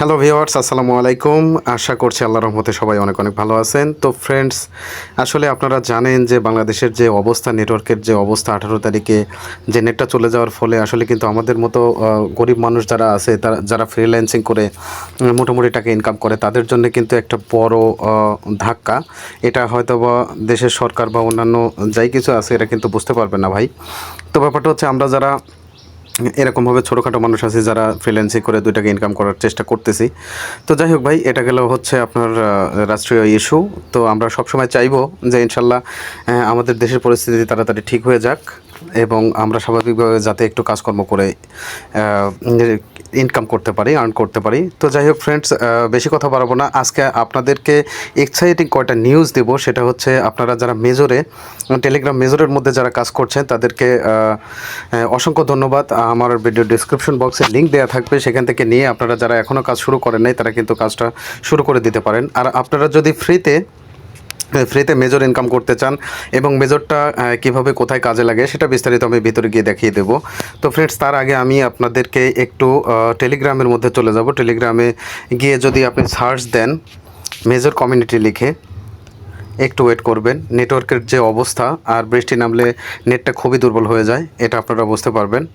Hello viewers, আসসালামু আলাইকুম। আশা করছি আল্লাহর রহমতে সবাই অনেক অনেক ভালো আছেন। তো ফ্রেন্ডস, আসলে আপনারা জানেন যে বাংলাদেশের যে অবস্থা, নেটওয়ার্কের যে অবস্থা, 18 তারিখে যে নেটটা চলে যাওয়ার ফলে আসলে কিন্তু আমাদের মতো গরিব মানুষ যারা আছে, তারা যারা ফ্রিল্যান্সিং করে মোটামুটি টাকা ইনকাম করে, তাদের জন্য কিন্তু একটা বড় ধাক্কা। এটা হয়তো বা দেশের সরকার বা অন্যান্য যাই কিছু আছে, এটা কিন্তু বুঝতে পারবে না ভাই। তো ব্যাপারটা হচ্ছে, আমরা যারা এরকমভাবে ছোটোখাটো মানুষ আছে যারা ফ্রিল্যান্সিং করে 2 টাকা ইনকাম করার চেষ্টা করতেছি। তো যাই হোক ভাই, এটা গেল হচ্ছে আপনার রাষ্ট্রীয় ইস্যু। তো আমরা সবসময় চাইবো যে ইনশাল্লাহ আমাদের দেশের পরিস্থিতি তাড়াতাড়ি ঠিক হয়ে যাক এবং আমরা স্বাভাবিকভাবে যাতে একটু কাজকর্ম করে ইনকাম করতে পারি, আর্ন করতে পারি। তো যাই হোক ফ্রেন্ডস, বেশি কথা বাড়াবো না। আজকে আপনাদেরকে এক্সাইটিং কয়টা নিউজ দেব। সেটা হচ্ছে, আপনারা যারা মেজরে, টেলিগ্রাম মেজরের মধ্যে যারা কাজ করছেন, তাদেরকে অসংখ্য ধন্যবাদ। আমার ভিডিও ডিসক্রিপশন বক্সে লিঙ্ক দেওয়া থাকবে, সেখান থেকে নিয়ে আপনারা যারা এখনও কাজ শুরু করেন নাই, তারা কিন্তু কাজটা শুরু করে দিতে পারেন। আর আপনারা যদি ফ্রিতে মেজর ইনকাম করতে চান এবং মেজরটা কিভাবে কোথায় কাজে লাগে সেটা বিস্তারিত আমি ভিতরে গিয়ে দেখিয়ে দেবো। তো ফ্রেন্ডস, তার আগে আমি আপনাদেরকে একটু টেলিগ্রামের মধ্যে চলে যাব। টেলিগ্রামে গিয়ে যদি আপনি সার্চ দেন মেজর কমিউনিটি লিখে, একটু ওয়েট করবেন। নেটওয়ার্কের যে অবস্থা, আর বৃষ্টি নামলে নেটটা খুবই দুর্বল হয়ে যায়, এটা আপনারা বুঝতে পারবেন।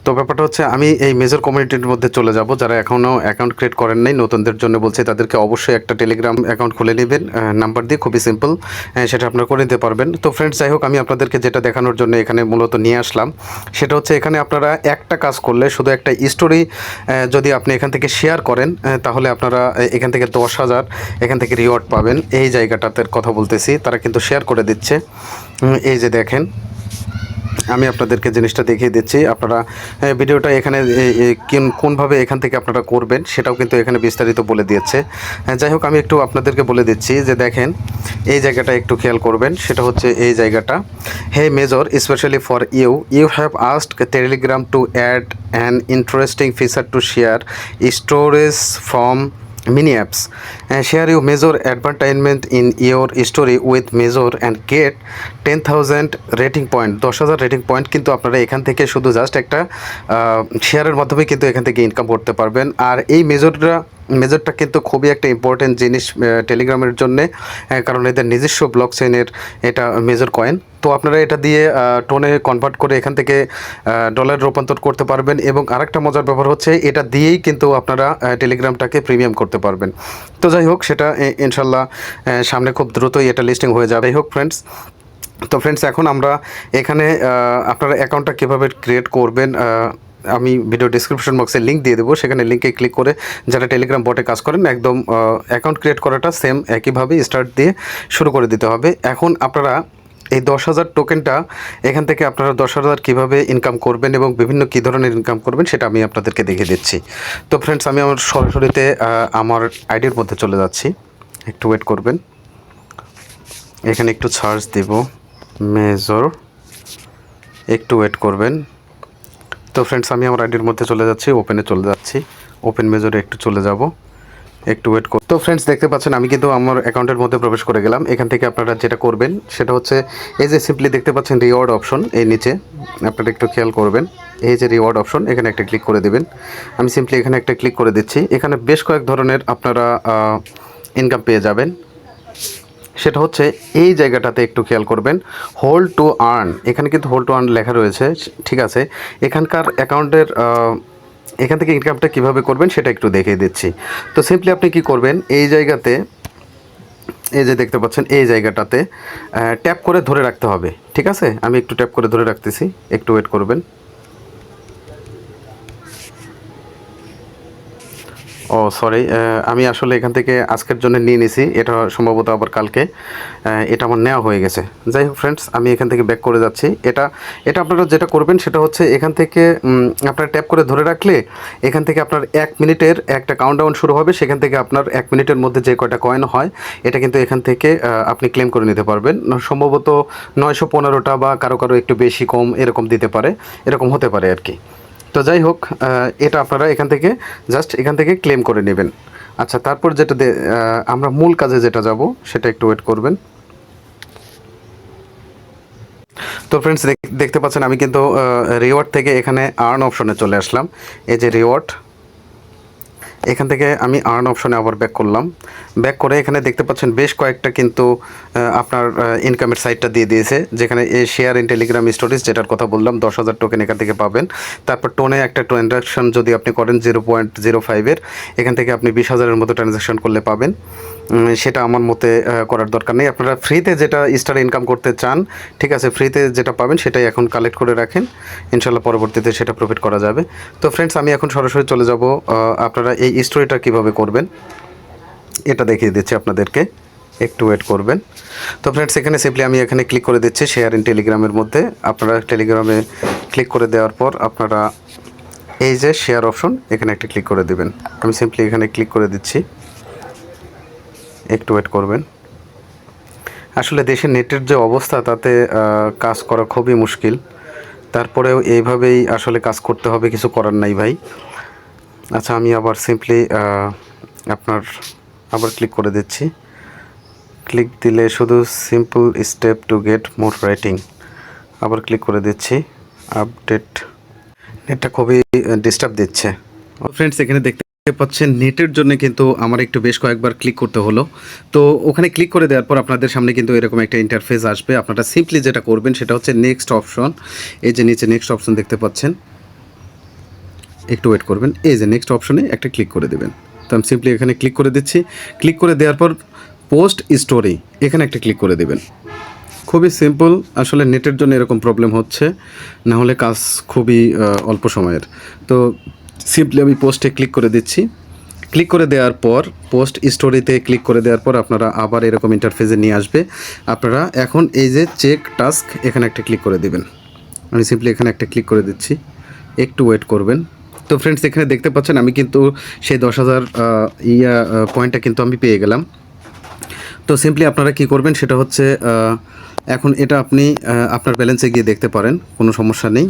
তো ব্যাপারটা হচ্ছে, আমি এই মেজর কমিউনিটির মধ্যে চলে যাব। যারা এখনও অ্যাকাউন্ট ক্রিয়েট করেন নাই, নতুনদের জন্য বলছি, তাদেরকে অবশ্যই একটা টেলিগ্রাম অ্যাকাউন্ট খুলে নেবেন নাম্বার দিয়ে, খুবই সিম্পল, সেটা আপনারা করে নিতে পারবেন। তো ফ্রেন্ডস, যাই হোক, আমি আপনাদেরকে যেটা দেখানোর জন্য এখানে মূলত নিয়ে আসলাম, সেটা হচ্ছে, এখানে আপনারা একটা কাজ করলে, শুধু একটা স্টোরি যদি আপনি এখান থেকে শেয়ার করেন, তাহলে আপনারা এখান থেকে 10,000 এখান থেকে রিওয়ার্ড পাবেন। এই জায়গাটাতে কথা বলতেছি, তারা কিন্তু শেয়ার করে দিচ্ছে। এই যে দেখেন, আমি আপনাদেরকে জিনিসটা দেখিয়ে দিচ্ছি। আপনারা ভিডিওটা এখানে কোনভাবে এখান থেকে আপনারা করবেন সেটাও কিন্তু এখানে বিস্তারিত বলে দিয়েছে। যাই হোক, আমি একটু আপনাদেরকে বলে দিচ্ছি যে দেখেন, এই জায়গাটা একটু খেয়াল করবেন। সেটা হচ্ছে এই জায়গাটা, hey major, specially for you have asked Telegram to add an interesting feature to share storage from mini apps. Share your major advertisement in your story with major and get 10,000 rating point, 10,000 rating point কিন্তু আপনারা এখান থেকে শুধু just একটা শেয়ারের মাধ্যমে কিন্তু এখান থেকে ইনকাম করতে পারবেন। আর এই মেজরটা কিন্তু খুবই একটা ইম্পর্টেন্ট জিনিস টেলিগ্রামের জন্যে, কারণ এদের নিজস্ব ব্লক চেইনের এটা মেজর কয়েন। তো আপনারা এটা দিয়ে টোনে কনভার্ট করে এখান থেকে ডলার রূপান্তর করতে পারবেন। এবং আরেকটা মজার ব্যাপার হচ্ছে, এটা দিয়েই কিন্তু আপনারা টেলিগ্রামটাকে প্রিমিয়াম করতে পারবেন। তো যাই হোক, সেটা ইনশাল্লাহ সামনে খুব দ্রুতই এটা লিস্টিং হয়ে যাবে। যাই হোক ফ্রেন্ডস, তো ফ্রেন্ডস, এখন আমরা এখানে আপনারা অ্যাকাউন্টটা কীভাবে ক্রিয়েট করবেন, আমি ভিডিও ডিসক্রিপশন বক্সে লিঙ্ক দিয়ে দেবো। সেখানে লিঙ্কে ক্লিক করে যারা টেলিগ্রাম বটে কাজ করেন, একদম অ্যাকাউন্ট ক্রিয়েট করাটা সেম একইভাবে স্টার্ট দিয়ে শুরু করে দিতে হবে। এখন আপনারা এই 10,000 টোকেনটা এখান থেকে আপনারা 10,000 কীভাবে ইনকাম করবেন এবং বিভিন্ন কী ধরনের ইনকাম করবেন সেটা আমি আপনাদেরকে দেখিয়ে দিচ্ছি। তো ফ্রেন্ডস, আমি আমার সরাসরিতে আমার আইডির মধ্যে চলে যাচ্ছি। একটু ওয়েট করবেন, এখানে একটু সার্চ দেব মেজর, একটু ওয়েট করবেন। তো ফ্রেন্ডস, আমি আমার আইডির মধ্যে চলে যাচ্ছি, ওপেনে চলে যাচ্ছি, ওপেন মেজরে একটু চলে যাব, একটু ওয়েট কর। তো ফ্রেন্ডস, দেখতে পাচ্ছেন আমি কিন্তু আমার অ্যাকাউন্টের মধ্যে প্রবেশ করে গেলাম। এখান থেকে আপনারা যেটা করবেন সেটা হচ্ছে, এই যে সিম্পলি দেখতে পাচ্ছেন রিওয়ার্ড অপশন, এই নিচে আপনারা একটু খেয়াল করবেন, এই যে রিওয়ার্ড অপশন, এখানে একটা ক্লিক করে দেবেন। আমি সিম্পলি এখানে একটা ক্লিক করে দিচ্ছি। এখানে বেশ কয়েক ধরনের আপনারা ইনকাম পেয়ে যাবেন। সেটা হচ্ছে এই জায়গাটাতে একটু খেয়াল করবেন, হোল্ড টু আর্ন, এখানে কিন্তু হোল্ড টু আর্ন লেখা রয়েছে, ঠিক আছে। এখানকার অ্যাকাউন্টের এখান থেকে ইনকামটা কীভাবে করবেন সেটা একটু দেখিয়ে দিচ্ছি। তো সিম্পলি আপনি কি করবেন, এই জায়গাতে, এই যে দেখতে পাচ্ছেন এই জায়গাটাতে ট্যাপ করে ধরে রাখতে হবে, ঠিক আছে। আমি একটু ট্যাপ করে ধরে রাখতেছি, একটু ওয়েট করবেন। ও সরি, আমি আসলে এখান থেকে আজকের জন্য নিয়ে নিছি, এটা সম্ভবত আবার কালকে এটা আমার নেওয়া হয়ে গেছে। যাই হোক ফ্রেন্ডস, আমি এখান থেকে ব্যাক করে যাচ্ছি। এটা আপনারা যেটা করবেন সেটা হচ্ছে, এখান থেকে আপনারা ট্যাপ করে ধরে রাখলে এখান থেকে আপনার 1 মিনিটের একটা কাউন্টডাউন শুরু হবে। সেখান থেকে আপনার 1 মিনিটের মধ্যে যে কয়টা কয়েন হয়, এটা কিন্তু এখান থেকে আপনি ক্লেম করে নিতে পারবেন। সম্ভবত 915টা বা কারো একটু বেশি কম এরকম দিতে পারে, এরকম হতে পারে আর কি। তো যাই হোক, এটা আপনারা এখান থেকে জাস্ট এখান থেকে ক্লেম করে নেবেন। আচ্ছা, তারপর যেটা আমরা মূল কাজে যেটা যাব সেটা একটু ওয়েট করবেন। তো ফ্রেন্ডস, দেখতে পাচ্ছেন আমি কিন্তু রিওয়ার্ড থেকে এখানে আর্ন অপশনে চলে আসলাম। এই যে রিওয়ার্ড, এখান থেকে আমি আর্ন অপশনে আবার ব্যাক করলাম। ব্যাক করে এখানে দেখতে পাচ্ছেন বেশ কয়েকটা কিন্তু আপনার ইনকামের সাইটটা দিয়ে দিয়েছে, যেখানে এই শেয়ার ইন টেলিগ্রাম স্টোরেজ যেটার কথা বললাম 10,000 টোকেন এখান থেকে পাবেন। তারপর টোনে একটা ট্রানজাকশন যদি আপনি করেন 0.05-এর, এখান থেকে আপনি 20,000-এর মতো ট্রানজাকশন করলে পাবেন। সেটা আমার মতে করার দরকার নেই। আপনারা ফ্রিতে যেটা স্টার ইনকাম করতে চান, ঠিক আছে, ফ্রিতে যেটা পাবেন সেটাই এখন কালেক্ট করে রাখেন, ইনশাল্লাহ পরবর্তীতে সেটা প্রফিট করা যাবে। তো ফ্রেন্ডস, আমি এখন সরাসরি চলে যাব আপনারা এই স্টোরিটা কিভাবে করবেন এটা দেখিয়ে দিচ্ছি আপনাদেরকে, একটু ওয়েট করবেন। তো ফ্রেন্ডস, এখানে সিম্পলি আমি এখানে ক্লিক করে দিচ্ছি শেয়ার ইন টেলিগ্রামের মধ্যে। আপনারা টেলিগ্রামে ক্লিক করে দেওয়ার পর আপনারা এই যে শেয়ার অপশন এখানে একটা ক্লিক করে দেবেন। আমি সিম্পলি এখানে ক্লিক করে দিচ্ছি, একটু ওয়েট করবেন। আসলে দেশের নেটের যে অবস্থা তাতে কাজ করা খুবই মুশকিল, তারপরেও এইভাবেই আসলে কাজ করতে হবে, কিছু করার নাই ভাই। আচ্ছা, আমি আবার সিম্পলি আপনার আবার ক্লিক করে দিচ্ছি। ক্লিক দিলে শুধু simple step to get more rating, আবার ক্লিক করে দিচ্ছি আপডেট। নেটটা খুবই ডিস্টার্ব দিচ্ছে। ফ্রেন্ডস, এখানে দেখতে পাচ্ছেন নেটের জন্য কিন্তু আমার একটু বেশ কয়েকবার ক্লিক করতে হলো। তো ওখানে ক্লিক করে দেওয়ার পর আপনাদের সামনে কিন্তু এরকম একটা ইন্টারফেস আসবে। আপনারা সিম্পলি যেটা করবেন সেটা হচ্ছে নেক্সট অপশন, এই যে নিচে নেক্সট অপশন দেখতে পাচ্ছেন, একটু ওয়েট করবেন। এই যে নেক্সট অপশনে একটা ক্লিক করে দেবেন। তো আমি সিম্পলি এখানে ক্লিক করে দিচ্ছি। ক্লিক করে দেওয়ার পর পোস্ট স্টোরি এখানে একটা ক্লিক করে দেবেন। খুবই সিম্পল, আসলে নেটের জন্য এরকম প্রবলেম হচ্ছে, না হলে কাজ খুবই অল্প সময়ের। তো সিম্পলি আমি পোস্টে ক্লিক করে দিচ্ছি। ক্লিক করে দেওয়ার পর পোস্ট স্টোরিতে ক্লিক করে দেওয়ার পর আপনারা আবার এরকম ইন্টারফেসে নিয়ে আসবে। আপনারা এখন এই যে চেক টাস্ক এখানে একটা ক্লিক করে দেবেন। আমি সিম্পলি এখানে একটা ক্লিক করে দিচ্ছি, একটু ওয়েট করবেন। তো ফ্রেন্ডস, এখানে দেখতে পাচ্ছেন আমি কিন্তু সেই 10,000 পয়েন্টটা কিন্তু আমি পেয়ে গেলাম। তো সিম্পলি আপনারা কি করবেন সেটা হচ্ছে এখন এটা আপনি আপনার ব্যালেন্সে গিয়ে দেখতে পারেন, কোনো সমস্যা নেই।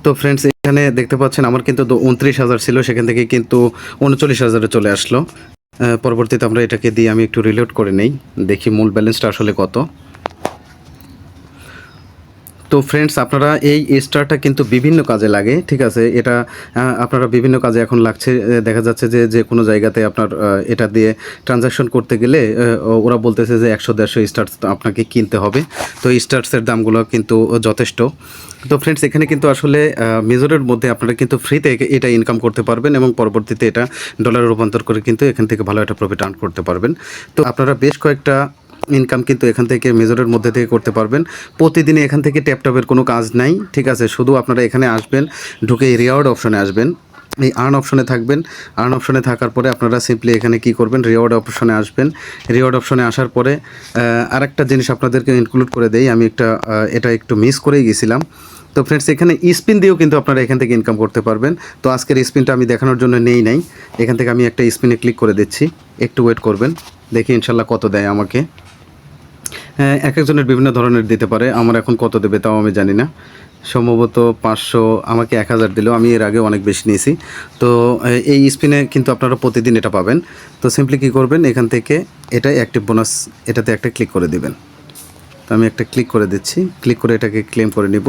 তো ফ্রেন্ডস, এখানে দেখতে পাচ্ছেন আমার কিন্তু 29,000 ছিল, সেখান থেকে কিন্তু 39,000-এ চলে আসলো। পরবর্তীতে আমরা এটাকে দিয়ে আমি একটু রিলোড করে নেই, দেখি মূল ব্যালেন্সটা আসলে কত। তো ফ্রেন্ডস, আপনারা এই স্টারটা কিন্তু বিভিন্ন কাজে লাগে, ঠিক আছে। এটা আপনারা বিভিন্ন কাজে এখন লাগছে। দেখা যাচ্ছে যে যে কোনো জায়গাতে আপনার এটা দিয়ে ট্রানজাকশন করতে গেলে ওরা বলতেছে যে 100-150 স্টার্স আপনাকে কিনতে হবে। তো স্টার্সের দামগুলো কিন্তু যথেষ্ট। তো ফ্রেন্ডস, এখানে কিন্তু আসলে মেজরের মধ্যে আপনারা কিন্তু ফ্রিতে এটা ইনকাম করতে পারবেন এবং পরবর্তীতে এটা ডলারে রূপান্তর করে কিন্তু এখান থেকে ভালো একটা প্রফিট আর্ন করতে পারবেন। তো আপনারা বেশ কয়েকটা ইনকাম কিন্তু এখান থেকে মেজরের মধ্যে থেকে করতে পারবেন। প্রতিদিনে এখান থেকে ট্যাপটপের কোনো কাজ নাই, ঠিক আছে। শুধু আপনারা এখানে আসবেন, ঢুকে রিওয়ার্ড অপশনে আসবেন, এই আর্ন অপশনে থাকবেন। আর্ন অপশনে থাকার পরে আপনারা সিম্পলি এখানে কি করবেন, রিওয়ার্ড অপশনে আসবেন। রিওয়ার্ড অপশনে আসার পরে আরেকটা জিনিস আপনাদেরকে ইনক্লুড করে দেই, আমি এটা একটু মিস করেই গেছিলাম। তো ফ্রেন্ডস, এখানে স্পিন দিয়েও কিন্তু আপনারা এখান থেকে ইনকাম করতে পারবেন। তো আজকের স্পিনটা আমি দেখানোর জন্য নাই, এখান থেকে আমি একটা স্পিনে ক্লিক করে দিচ্ছি, একটু ওয়েট করবেন, দেখি ইনশাল্লাহ কত দেয় আমাকে। এক একজনের বিভিন্ন ধরনের দিতে পারে, আমার এখন কত দেবে তাও আমি জানি না। সম্ভবত 500, আমাকে 1000 দিলেও, আমি এর আগে অনেক বেশি নিয়েছি। তো এই স্পিনে কিন্তু আপনারা প্রতিদিন এটা পাবেন। তো সিম্পলি কী করবেন, এখান থেকে এটা অ্যাক্টিভ বোনাস, এটাতে একটা ক্লিক করে দিবেন। তো আমি একটা ক্লিক করে দিচ্ছি, ক্লিক করে এটাকে ক্লেম করে নিব।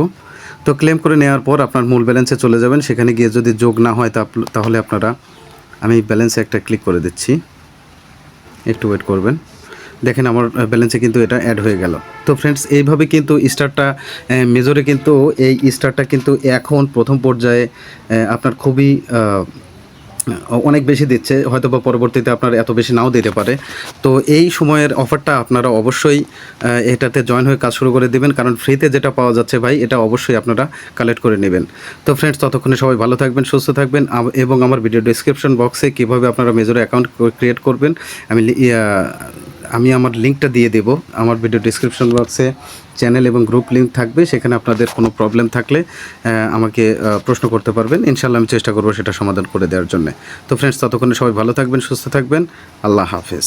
তো ক্লেম করে নেওয়ার পর আপনার মূল ব্যালেন্সে চলে যাবেন। সেখানে গিয়ে যদি যোগ না হয় তাহলে আপনারা, আমি ব্যালেন্সে একটা ক্লিক করে দিচ্ছি, একটু ওয়েট করবেন। দেখেন আমার ব্যালেন্সে কিন্তু এটা অ্যাড হয়ে গেল। তো ফ্রেন্ডস, এইভাবে কিন্তু স্টারটা মেজরে কিন্তু এই স্টারটা কিন্তু এখন প্রথম পর্যায়ে আপনার খুবই অনেক বেশি দিচ্ছে, হয়তো বা পরবর্তীতে আপনার এত বেশি নাও দিতে পারে। তো এই সময়ের অফারটা আপনারা অবশ্যই এটাতে জয়েন হয়ে কাজ শুরু করে দেবেন, কারণ ফ্রিতে যেটা পাওয়া যাচ্ছে ভাই, এটা অবশ্যই আপনারা কালেক্ট করে নেবেন। তো ফ্রেন্ডস, ততক্ষণে সবাই ভালো থাকবেন, সুস্থ থাকবেন, এবং আমার ভিডিও ডিসক্রিপশন বক্সে কীভাবে আপনারা মেজরে অ্যাকাউন্ট ক্রিয়েট করবেন আমি আমার লিঙ্কটা দিয়ে দেব। আমার ভিডিও ডিসক্রিপশন বক্সে চ্যানেল এবং গ্রুপ লিঙ্ক থাকবে, সেখানে আপনাদের কোনো প্রবলেম থাকলে আমাকে প্রশ্ন করতে পারবেন, ইনশাল্লাহ আমি চেষ্টা করবো সেটা সমাধান করে দেওয়ার জন্য। তো ফ্রেন্ডস, ততক্ষণে সবাই ভালো থাকবেন, সুস্থ থাকবেন, আল্লাহ হাফেজ।